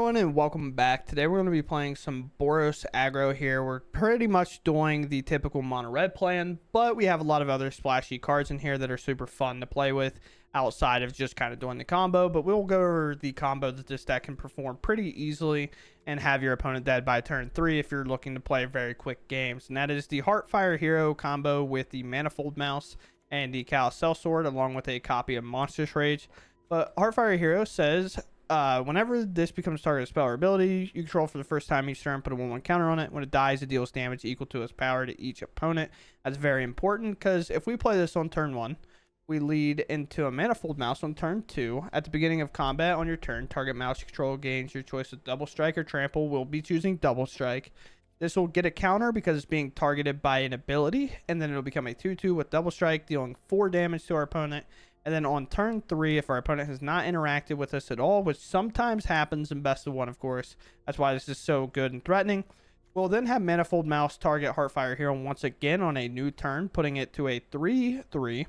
everyone, and welcome back. Today we're going to be playing some Boros aggro here. We're pretty much doing the typical mono red plan, but we have a lot of other splashy cards in here that are super fun to play with outside of just kind of doing the combo. But we'll go over the combo that this deck can perform pretty easily and have your opponent dead by turn 3 if you're looking to play very quick games. And that is the Heartfire Hero combo with the Manifold Mouse and the Callous Sell-Sword, along with a copy of Monstrous Rage. But Heartfire Hero says, whenever this becomes target of spell or ability you control for the first time each turn, put a 1/1 counter on it. When it dies, it deals damage equal to its power to each opponent. That's very important because if we play this on turn 1, we lead into a Manifold Mouse on turn 2. At the beginning of combat on your turn, target mouse you control gains your choice of double strike or trample. We'll be choosing double strike. This will get a counter because it's being targeted by an ability, and then it'll become a 2/2 with double strike, dealing 4 damage to our opponent. And then on turn 3, if our opponent has not interacted with us at all, which sometimes happens in best of 1, of course, that's why this is so good and threatening, we'll then have Manifold Mouse target Heartfire Hero once again on a new turn, putting it to a 3/3,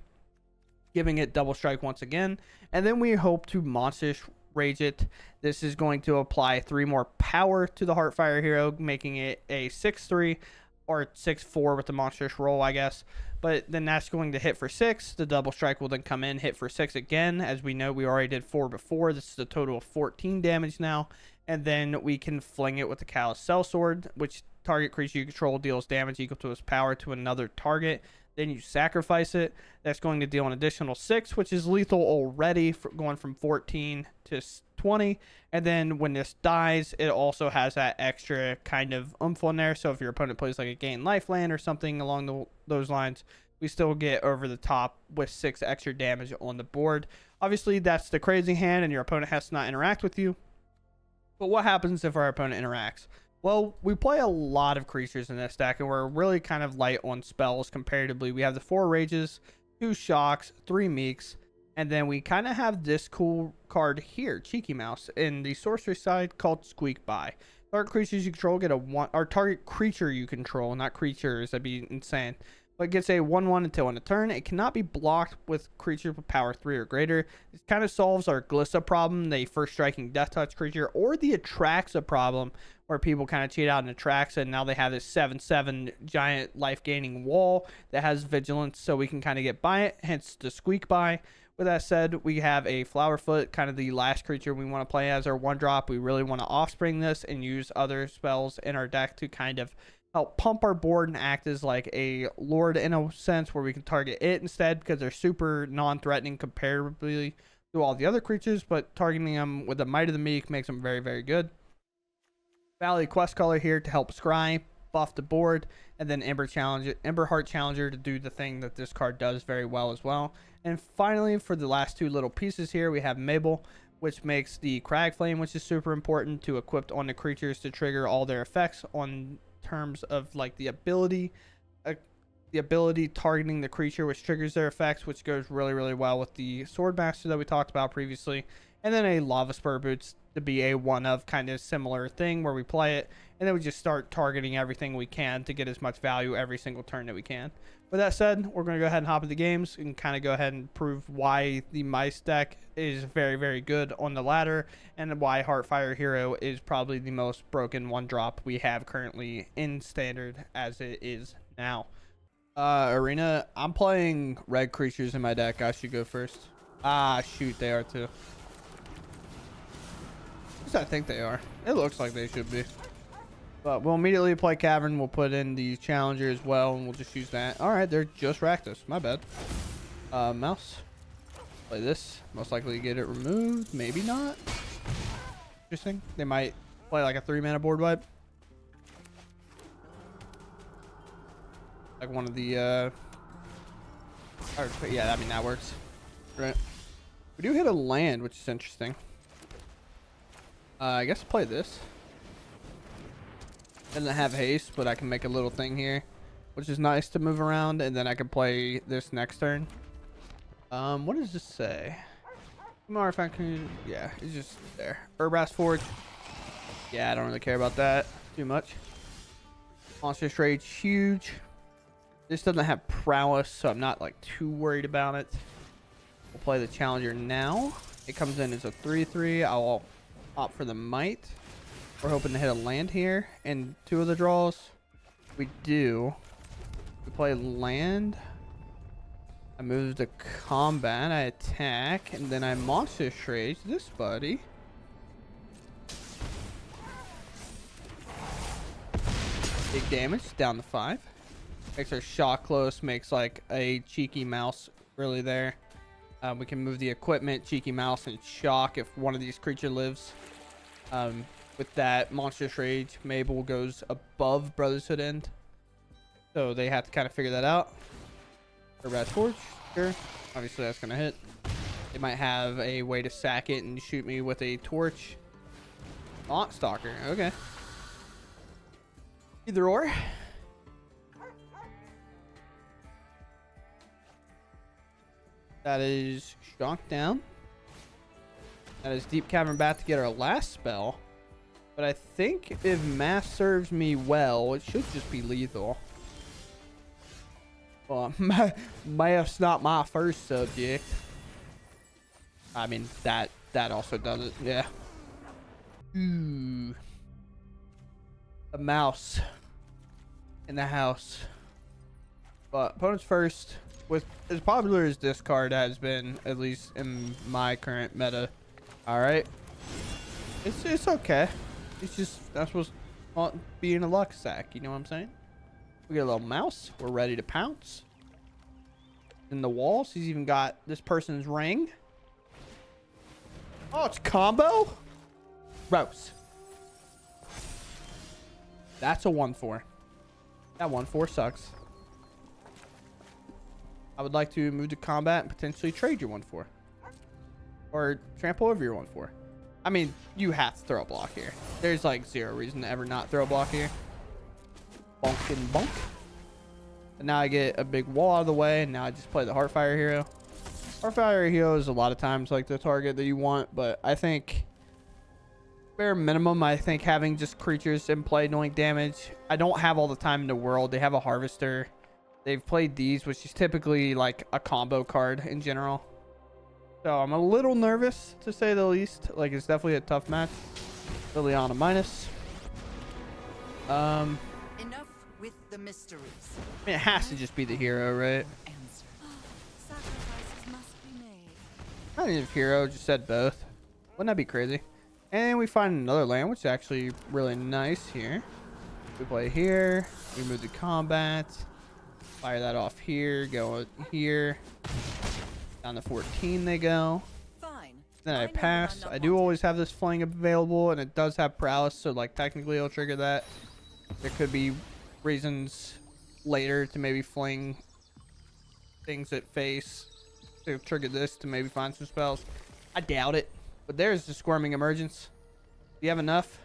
giving it double strike once again. And then we hope to Monstrous Rage it. This is going to apply 3 more power to the Heartfire Hero, making it a 6/3 or 6/4 with the monstrous roll, I guess. But then that's going to hit for 6. The double strike will then come in, hit for 6 again. As we know, we already did 4 before. This is a total of 14 damage now. And then we can fling it with the Callous Sell-Sword, which target creature you control deals damage equal to its power to another target. Then you sacrifice it. That's going to deal an additional 6, which is lethal already, going from 14 to 20. And then when this dies, it also has that extra kind of oomph on there. So if your opponent plays like a gain lifeland or something along those lines, we still get over the top with 6 extra damage on the board. Obviously, that's the crazy hand, and your opponent has to not interact with you. But what happens if our opponent interacts? Well, we play a lot of creatures in this deck, and we're really kind of light on spells comparatively. We have the 4 Rages, 2 Shocks, 3 Meeks, and then we kind of have this cool card here, Cheeky Mouse, in the sorcery side called Squeak By. Target creatures you control get a 1, or target creature you control, not creatures, that'd be insane. But it gets a 1/1 until end of turn. It cannot be blocked with creatures with power 3 or greater. This kind of solves our Glissa problem, the first striking death touch creature, or the Atraxa problem, where people kind of cheat out in Atraxa, and now they have this 7/7 giant life gaining wall that has vigilance, so we can kind of get by it, hence the Squeak By. With that said, we have a Flowerfoot, kind of the last creature we want to play as our 1-drop. We really want to offspring this and use other spells in our deck to kind of help pump our board and act as like a lord in a sense, where we can target it instead because they're super non-threatening comparatively to all the other creatures, but targeting them with the Might of the Meek makes them very, very good. Valley Questcaller here to help scry, buff the board, and then Emberheart Challenger to do the thing that this card does very well as well. And finally, for the last 2 little pieces here, we have Mabel, which makes the Cragflame, which is super important to equip on the creatures to trigger all their effects on terms of like the ability targeting the creature, which triggers their effects, which goes really, really well with the Swordmaster that we talked about previously. And then a Lavaspur Boots to be a one of kind of similar thing where we play it and then we just start targeting everything we can to get as much value every single turn that we can. With that said, we're going to go ahead and hop into games and kind of go ahead and prove why the Mice deck is very, very good on the ladder, and why Heartfire Hero is probably the most broken 1-drop we have currently in Standard as it is now. Arena, I'm playing red creatures in my deck. I should go first. Ah, shoot, they are too. At least I think they are. It looks like they should be. But we'll immediately play Cavern. We'll put in the Challenger as well, and we'll just use that. All right, they're just racked us. My bad. Mouse. Play this. Most likely get it removed. Maybe not. Interesting. They might play like a 3-mana board wipe. Like one of the, yeah, I mean, that works. Right. We do hit a land, which is interesting. I guess play this. Doesn't have haste, but I can make a little thing here, which is nice to move around, and then I can play this next turn. What does this say? Yeah, it's just there. Urbrass Forge. Yeah, I don't really care about that too much. Monstrous Rage, huge. This doesn't have prowess, so I'm not like too worried about it. We'll play the Challenger now. It comes in as a 3/3. I'll Opt for the might. We're hoping to hit a land here and 2 of the draws. We do. We play land. I move to combat. I attack, and then I Monstrous Rage this buddy. Big damage, down to 5. Makes our shot close, makes like a cheeky mouse really there. We can move the equipment, cheeky mouse, and shock if one of these creatures lives. With that Monstrous Rage, Mabel goes above Brotherhood End. So they have to kind of figure that out. Or Rat Torch, sure. Obviously that's going to hit. They might have a way to sack it and shoot me with a torch. Aunt Stalker, okay. Either or. That is Shock down. That is Deep Cavern Bat to get our last spell. But I think if Mass serves me well, it should just be lethal. Well, Math's not my first subject. I mean, that also does it, yeah. Ooh. A mouse in the house. But opponents first. With as popular as this card has been, at least in my current meta. Alright. It's okay. It's just, that's what's being a luck sack, you know what I'm saying? We got a little mouse. We're ready to pounce. In the walls, he's even got this person's ring. Oh, it's combo? Gross. That's a 1/4. That 1/4 sucks. I would like to move to combat and potentially trade your 1/4. Or trample over your 1/4. I mean, you have to throw a block here. There's like 0 reason to ever not throw a block here. Bonk and bonk. And now I get a big wall out of the way, and now I just play the Heartfire Hero. Heartfire Hero is a lot of times like the target that you want, but I think bare minimum, I think having just creatures in play doing damage. I don't have all the time in the world. They have a Harvester. They've played these, which is typically like a combo card in general. So I'm a little nervous, to say the least. Like, it's definitely a tough match. Liliana minus. Enough with the mysteries. I mean, it has to just be the hero, right? Sacrifices must be made. I think if hero just said both. Wouldn't that be crazy? And we find another land, which is actually really nice here. We play here. We move to combat. Fire that off here. Go here. Down to 14 they go. Fine. Then I pass. I do always have this fling available, and it does have prowess, so like technically it'll trigger that. There could be reasons later to maybe fling things at face to trigger this to maybe find some spells. I doubt it. But there's the Squirming Emergence. Do you have enough?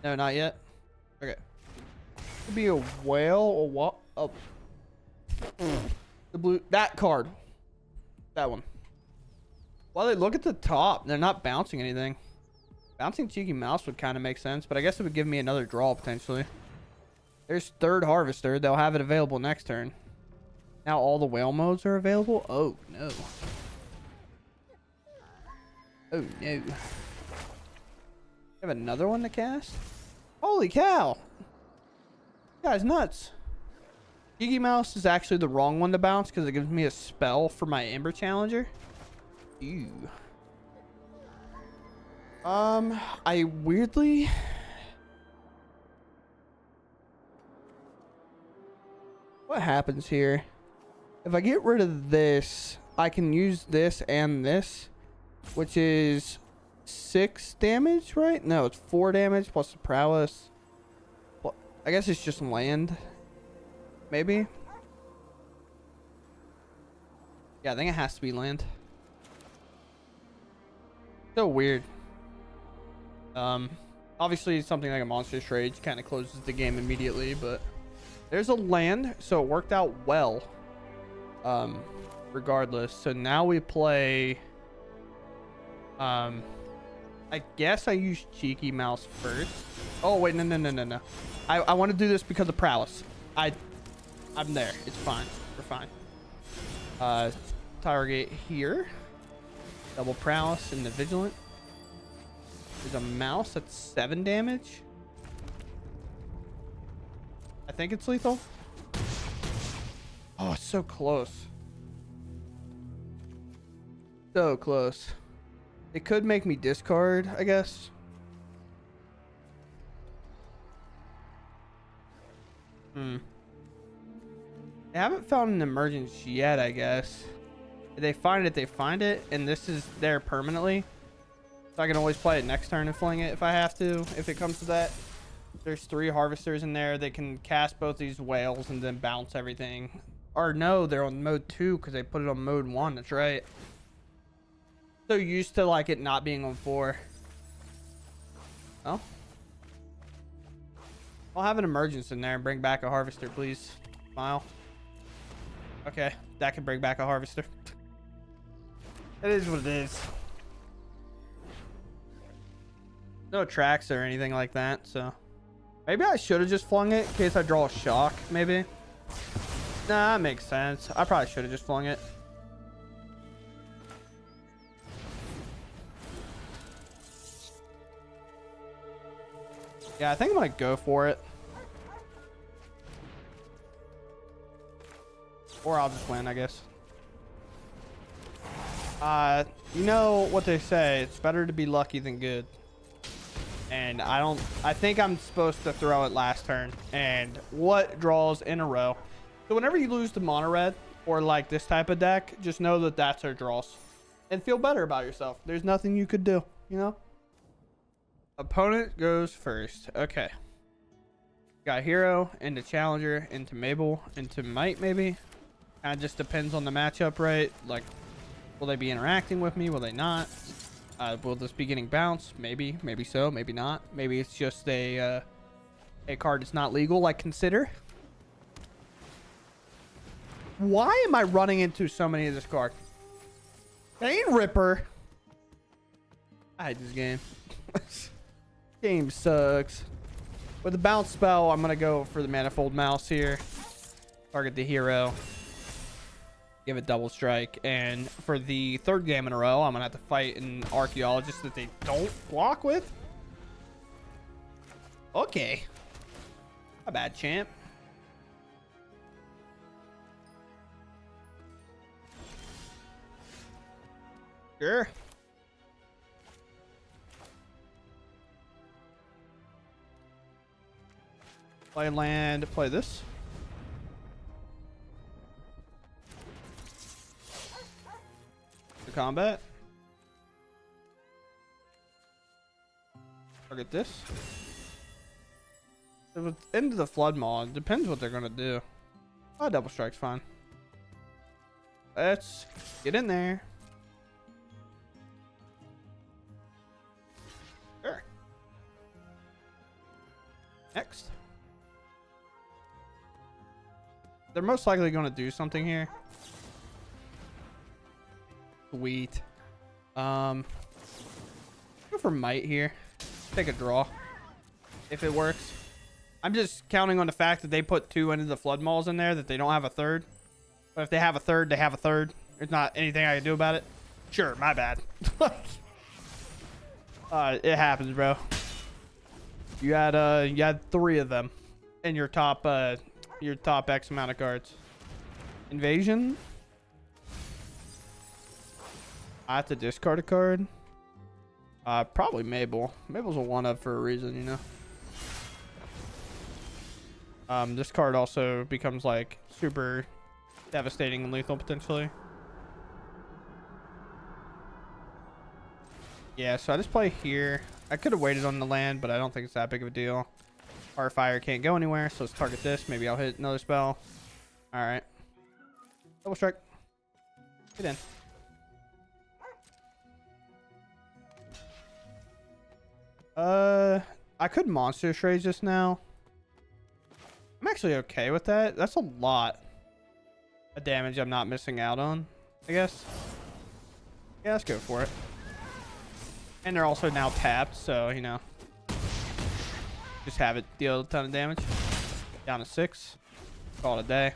No, not yet. Okay. Could be a whale or what? Oh. The blue. That card. That one. Well, they look at the top. They're not bouncing anything. Bouncing Cheeky Mouse would kind of make sense, but I guess it would give me another draw potentially. There's third Harvester. They'll have it available next turn. Now all the whale modes are available? Oh, no. Oh, no. You have another one to cast? Holy cow. This guy's nuts. Cheeky Mouse is actually the wrong one to bounce because it gives me a spell for my Ember Challenger. Ew. I weirdly... What happens here? If I get rid of this, I can use this and this, which is 6 damage, right? No, it's 4 damage plus the prowess. Well, I guess it's just land. Maybe. Yeah, I think it has to be land. So weird. Obviously something like a Monstrous Rage kind of closes the game immediately, but there's a land, so it worked out well. Regardless. So now we play I guess I use Cheeky Mouse first. Oh wait, no. I want to do this because of prowess. I'm there. It's fine. We're fine. Target here. Double prowess and the vigilant. There's a mouse that's 7 damage. I think it's lethal. Oh, it's so close. So close. It could make me discard, I guess. They haven't found an emergence yet, I guess. If they find it, they find it. And this is there permanently. So I can always play it next turn and fling it if I have to, if it comes to that. There's 3 harvesters in there. They can cast both these whales and then bounce everything. Or no, they're on mode 2 because they put it on mode 1. That's right. So used to like it not being on 4. Oh. I'll have an emergence in there and bring back a harvester, please. Smile. Okay, that can bring back a harvester. It is what it is. No tracks or anything like that, so maybe I should have just flung it in case I draw a shock, maybe. Nah, that makes sense. I probably should have just flung it. Yeah, I think I'm gonna go for it. Or I'll just win, I guess. You know what they say, it's better to be lucky than good. And I think I'm supposed to throw it last turn. And what draws in a row? So whenever you lose to mono red or like this type of deck, just know that that's our draws. And feel better about yourself. There's nothing you could do, you know? Opponent goes first. Okay. Got Hero into Challenger, into Mabel, into Might maybe. Kind of just depends on the matchup, right? Like, will they be interacting with me? Will they not? Will this be getting bounced? Maybe. Maybe so. Maybe not. Maybe it's just a card that's not legal, like Consider. Why am I running into so many of this card? Pain Ripper. I hate this game. Game sucks. With the bounce spell, I'm going to go for the Manifold Mouse here. Target the hero. Give it double strike. And for the 3rd game in a row, I'm going to have to fight an Archaeologist that they don't block with. Okay. Not bad, champ. Sure. Play land, play this. The combat. Target this. If it's into the Flood Maw, it depends what they're gonna do. Oh, double strike's fine. Let's get in there. Sure. Next. They're most likely going to do something here. Sweet. Go for Might here. Take a draw. If it works. I'm just counting on the fact that they put 2 into the Flood Mauls in there, that they don't have a 3rd. But if they have a 3rd, they have a 3rd. There's not anything I can do about it. Sure, my bad. It happens, bro. You had 3 of them in your top X amount of cards. Invasion. I have to discard a card. Probably Mabel. Mabel's a 1-up for a reason, you know. This card also becomes like super devastating and lethal potentially. Yeah, so I just play here. I could have waited on the land, but I don't think it's that big of a deal. Heartfire can't go anywhere, so let's target this. Maybe I'll hit another spell. All right. Double strike. Get in. I could Monstrous Rage just now. I'm actually okay with that. That's a lot of damage I'm not missing out on, I guess. Yeah, let's go for it. And they're also now tapped, so, you know. Just have it deal a ton of damage. Down to 6. Call it a day.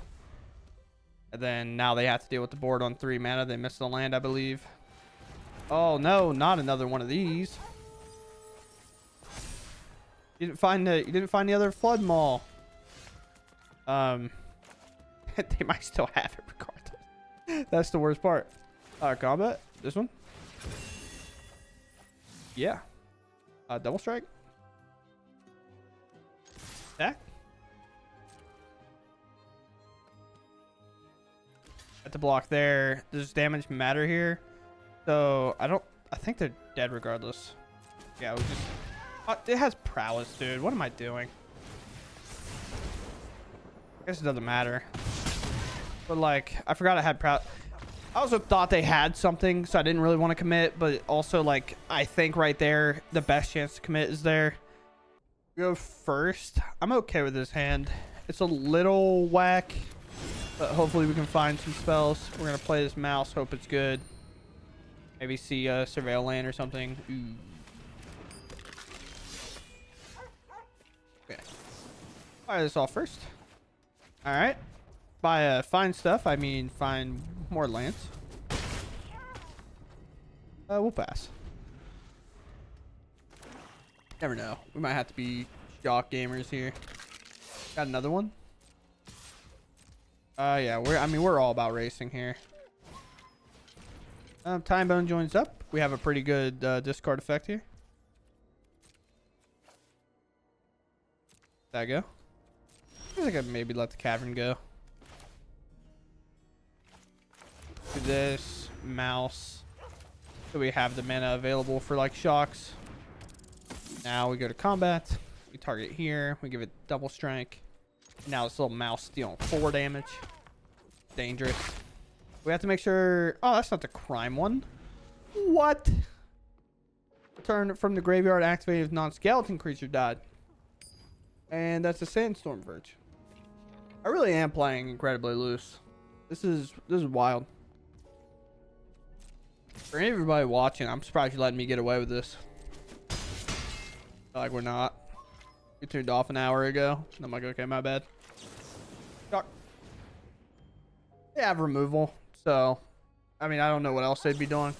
And then now they have to deal with the board on 3 mana. They missed the land, I believe. Oh, no, not another one of these. You didn't find the other flood maul. They might still have it regardless. That's the worst part. Combat. This one. Yeah. Double strike. Attack. At the block there. Does damage matter here? So I think they're dead regardless. Yeah, we just. It has prowess, dude. What am I doing? I guess it doesn't matter. But like, I forgot I had prowess. I also thought they had something, so I didn't really want to commit. But also, like, I think right there, the best chance to commit is there. Go first. I'm okay with this hand. It's a little whack, but hopefully we can find some spells. We're gonna play this mouse. Hope it's good. Maybe see a surveil land or something. Ooh. Okay. Fire this off first. All right. By find stuff, I mean find more lands. We'll pass. Never know. We might have to be shock gamers here. Got another one. Yeah, we're all about racing here. Time Bone joins up. We have a pretty good discard effect here. That go? I think I could maybe let the Cavern go. Do this mouse. So we have the mana available for like shocks. Now we go to combat. We target here. We give it double strike. Now this little mouse dealing 4 damage. Dangerous. We have to make sure. Oh, that's not the crime one. What? Return from the graveyard. Activated if non-skeleton creature died. And that's a Sandstorm Verge. I really am playing incredibly loose. This is wild. For everybody watching, I'm surprised you're letting me get away with this. Like we're not. We turned off an hour ago. I'm like, okay, my bad. Shock. They have removal, so I mean, I don't know what else they'd be doing.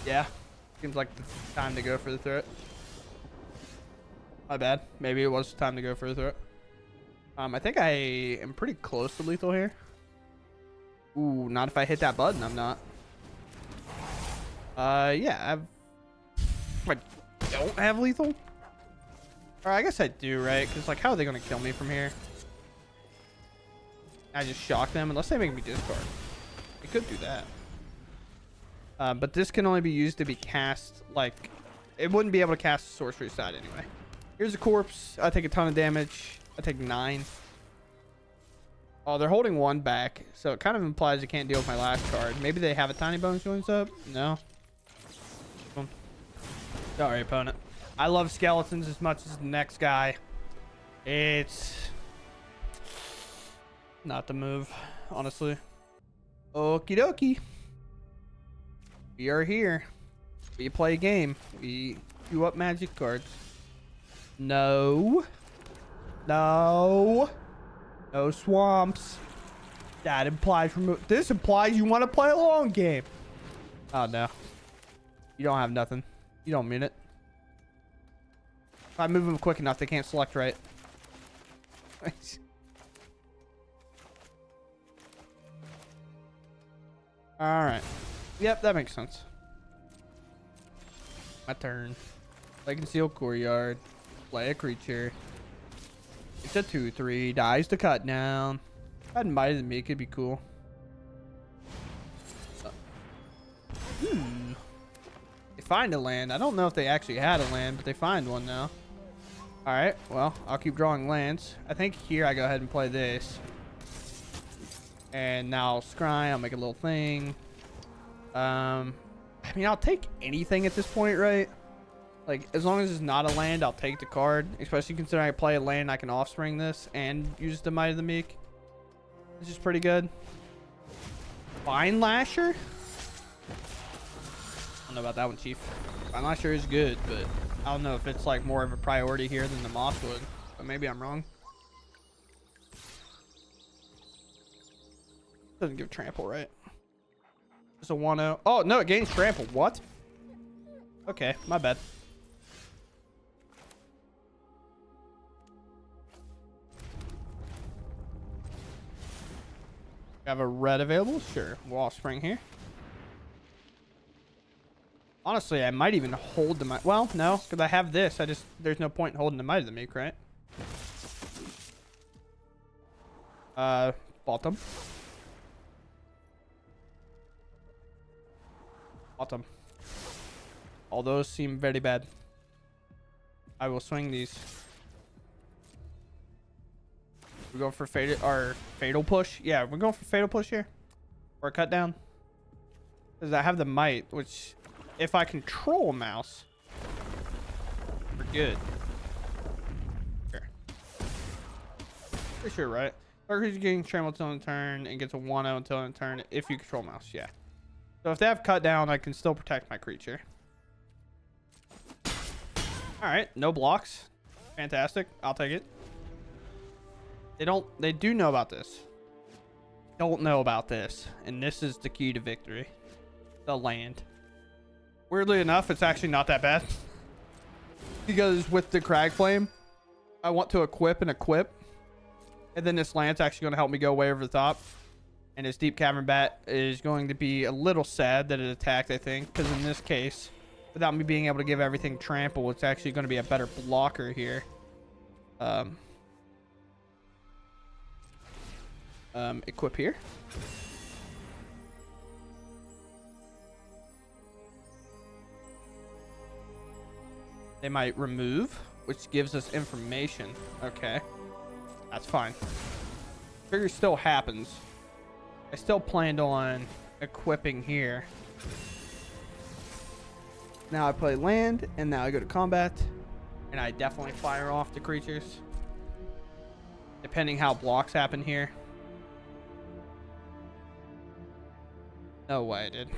Yeah, seems like the time to go for the threat. My bad. Maybe it was time to go for the threat. I think I am pretty close to lethal here. Ooh, not if I hit that button. I'm not. Yeah, I don't have lethal. Or I guess I do, right? Because like, how are they gonna kill me from here? I just shock them unless they make me discard. They could do that. But this can only be used to be cast. Like, it wouldn't be able to cast sorcery side anyway. Here's a corpse. I take a ton of damage. I take 9. Oh, they're holding 1 back, so it kind of implies I can't deal with my last card. Maybe they have a Tiny Bones joins up. No. Sorry, opponent. I love skeletons as much as the next guy. It's not the move, honestly. Okie dokie. We are here. We play a game. We queue up magic cards. No. No. No swamps. That implies remove. This implies you want to play a long game. Oh, no. You don't have nothing. You don't mean it. If I move them quick enough, they can't select right. Alright. Yep, that makes sense. My turn. Play Concealed Courtyard. Play a creature. It's a 2/3. Dies to cut down. If I hadn't invited me, it could be cool. They find a land. I don't know if they actually had a land, but they find one now. Alright, well, I'll keep drawing lands. I think here I go ahead and play this. And now I'll scry. I'll make a little thing. I mean, I'll take anything at this point, right? Like, as long as it's not a land, I'll take the card. Especially considering I play a land, I can offspring this and use the Might of the Meek. This is pretty good. Vine Lasher? I don't know about that one, Chief. Vine Lasher is good, but I don't know if it's like more of a priority here than the Mosswood. But maybe I'm wrong. Doesn't give trample, right? It's a 1-0. Oh, no, it gains trample. What? Okay, my bad. Have a red available? Sure. Wall Spring here. Honestly, I might even hold the might. Well, no, because I have this. There's no point in holding the Might of the Meek, right? Bottom. Bottom. All those seem very bad. I will swing these. We're going for fatal push. Yeah, we're going for fatal push here. Or cut down. Because I have the might, which if I control a mouse, we're good. Sure. Pretty sure, right? Target's getting trampled until end turn and gets a 1-0 until end turn if you control mouse. Yeah. So if they have cut down, I can still protect my creature. Alright, no blocks. Fantastic. I'll take it. They do know about this. Don't know about this. And this is the key to victory. The land. Weirdly enough, it's actually not that bad. Because with the Cragflame, I want to equip and equip. And then this land's actually going to help me go way over the top. And this Deep Cavern Bat is going to be a little sad that it attacked, I think. Because in this case, without me being able to give everything trample, it's actually going to be a better blocker here. Equip here. They might remove, which gives us information. Okay. That's fine. Trigger still happens. I still planned on equipping here. Now I play land, and now I go to combat. And I definitely fire off the creatures. Depending how blocks happen here. No way I did.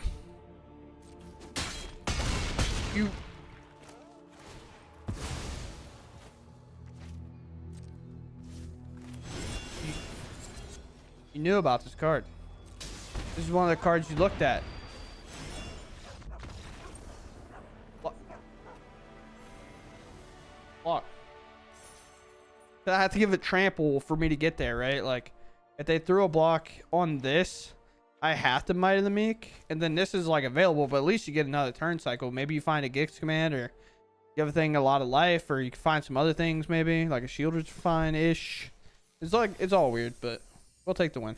You knew about this card. This is one of the cards you looked at. Block. I have to give it trample for me to get there, right? Like, if they threw a block on this, I have to Might of the Meek, and then this is like available, but at least you get another turn cycle. Maybe you find a Gix command, or give a thing a lot of life, or you can find some other things, maybe like a shield is fine-ish. It's all weird, but we'll take the win.